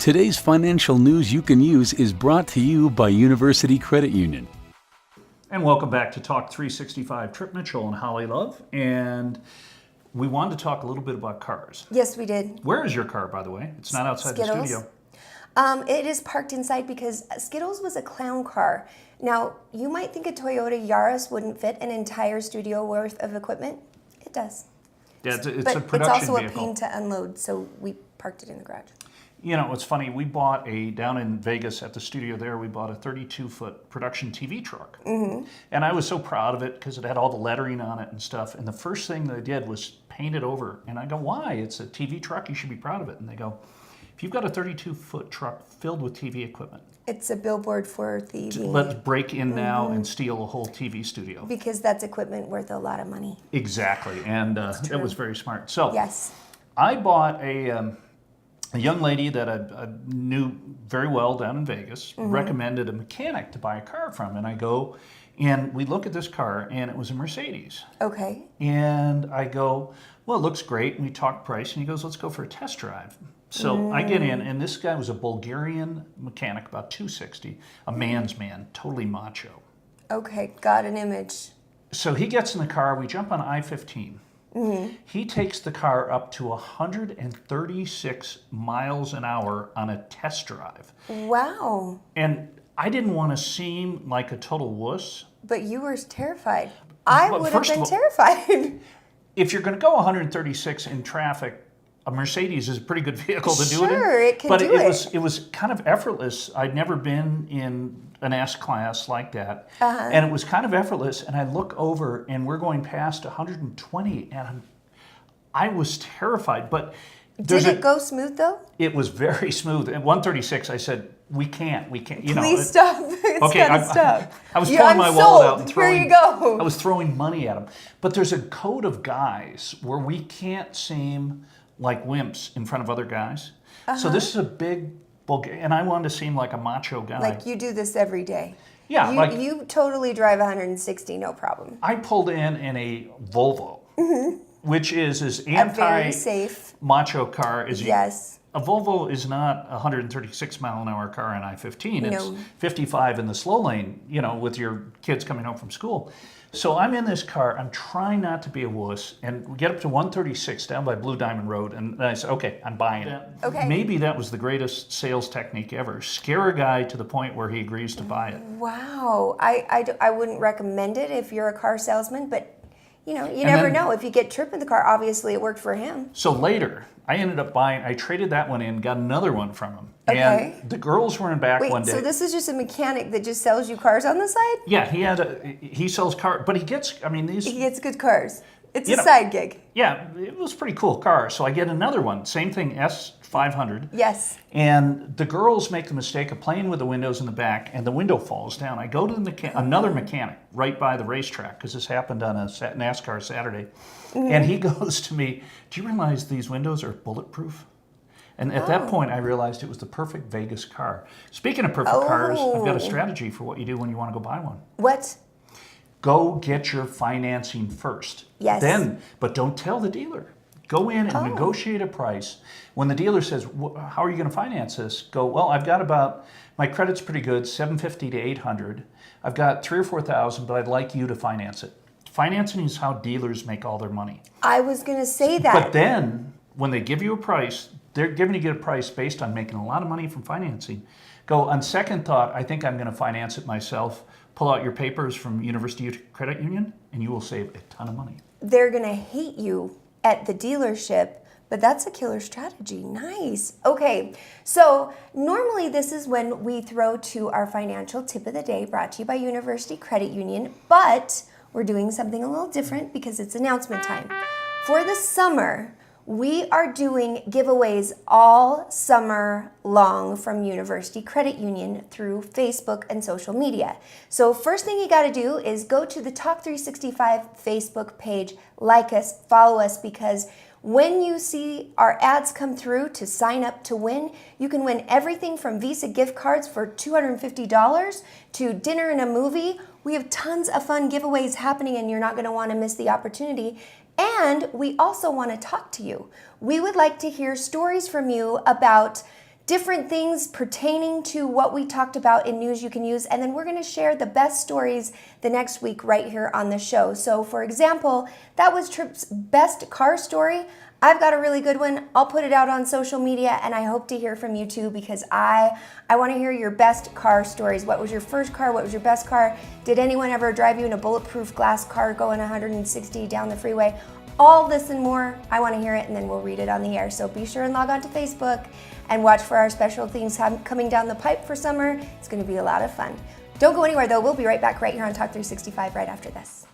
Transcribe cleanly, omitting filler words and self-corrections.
Today's financial news you can use is brought to you by University Credit Union. And welcome back to Talk 365. Trip Mitchell and Holly Love. And we wanted to talk a little bit about cars. Yes, we did. Where is your car, by the way? It's not outside Skittles. the studio. It is parked inside because Skittles was a clown car. Now, you might think a Toyota Yaris wouldn't fit an entire studio worth of equipment. It does. Yeah, it's a But production it's also vehicle. a pain to unload, so we parked it in the garage. You know, it's funny. We bought down in Vegas at the studio there, we bought a 32-foot production TV truck. Mm-hmm. And I was so proud of it because it had all the lettering on it and stuff. And the first thing they did was paint it over. And I go, why? It's a TV truck. You should be proud of it. And they go, if you've got a 32-foot truck filled with TV equipment, It's a billboard for the... let's break in now and steal a whole TV studio. Because that's equipment worth a lot of money. Exactly. And that was very smart. So Yes. I bought a young lady that I knew very well down in Vegas, recommended a mechanic to buy a car from. And I go and we look at this car, and it was a Mercedes. Okay. And I go, well, it looks great. And we talk price, and he goes, let's go for a test drive. So I get in, and this guy was a Bulgarian mechanic, about 260, a man's man, totally macho. Okay, got an image. So he gets in the car, we jump on I-15. He takes the car up to 136 miles an hour on a test drive. Wow. And I didn't want to seem like a total wuss. But you were terrified. I Well, would have first of been all- terrified. If you're going to go 136 in traffic, a Mercedes is a pretty good vehicle to do it in. Sure, it can but do it. it was kind of effortless. I'd never been in an S class like that. And it was kind of effortless. And I look over, and we're going past 120, and I was terrified. But Did it go smooth, though? It was very smooth. At 136, I said, we can't. You know. Please stop. It's Okay, gotta stop. I was Yeah, pulling I'm my wallet out sold. and throwing. Here you go. I was throwing money at him. But there's a code of guys where we can't seem like wimps in front of other guys. So this is a big Bulgarian, and I wanted to seem like a macho guy. Like you do this every day. Yeah, You totally drive 160, no problem. I pulled in a Volvo, which is as A very safe. anti-macho car as you. Yes. A Volvo is not a 136 mile an hour car on I-15. It's No. 55 in the slow lane, you know, with your kids coming home from school. So I'm in this car. I'm trying not to be a wuss. And we get up to 136 down by Blue Diamond Road. And I said, okay, I'm buying it. Okay. Maybe that was the greatest sales technique ever. Scare a guy to the point where he agrees to buy it. Wow. I wouldn't recommend it if you're a car salesman, but you know, you never then- know. If you get tripped in the car, obviously it worked for him. So later, I ended up I traded that one in, got another one from him. Okay. And the girls were in back Wait, one day. so this is just a mechanic that just sells you cars on the side? Yeah, he sells cars, but he gets, He gets good cars. It's You a know- side gig. Yeah, it was a pretty cool car. So I get another one, same thing, S500. Yes. And the girls make the mistake of playing with the windows in the back, and the window falls down. I go to another mechanic right by the racetrack, because this happened on a NASCAR Saturday. And he goes to me, do you realize these windows are bulletproof? And at that point, I realized it was the perfect Vegas car. Speaking of perfect cars, I've got a strategy for what you do when you want to go buy one. What? Go get your financing first. Yes. But don't tell the dealer. Go in and negotiate a price. When the dealer says, how are you going to finance this? Go, well, I've got my credit's pretty good, 750 to 800. I've got 3,000 or 4,000, but I'd like you to finance it. Financing is how dealers make all their money. I was going to say that. But then, when they give you a price, they're giving you a price based on making a lot of money from financing. Go, on second thought, I think I'm going to finance it myself. Pull out your papers from University Credit Union, and you will save a ton of money. They're going to hate you at the dealership, but that's a killer strategy. Nice. Okay, so normally this is when we throw to our financial tip of the day, brought to you by University Credit Union, but we're doing something a little different because it's announcement time. For the summer, we are doing giveaways all summer long from University Credit Union through Facebook and social media. So first thing you got to do is go to the Talk 365 Facebook page, like us, follow us, because when you see our ads come through to sign up to win, you can win everything from Visa gift cards for $250 to dinner and a movie. We have tons of fun giveaways happening, and you're not going to want to miss the opportunity. And we also want to talk to you. We would like to hear stories from you about different things pertaining to what we talked about in News You Can Use, and then we're going to share the best stories the next week right here on the show. So for example, that was Tripp's best car story. I've got a really good one. I'll put it out on social media, and I hope to hear from you too, because I want to hear your best car stories. What was your first car? What was your best car? Did anyone ever drive you in a bulletproof glass car going 160 down the freeway? All this and more, I want to hear it, and then we'll read it on the air. So be sure and log on to Facebook and watch for our special things coming down the pipe for summer. It's going to be a lot of fun. Don't go anywhere though. We'll be right back right here on Talk 365 right after this.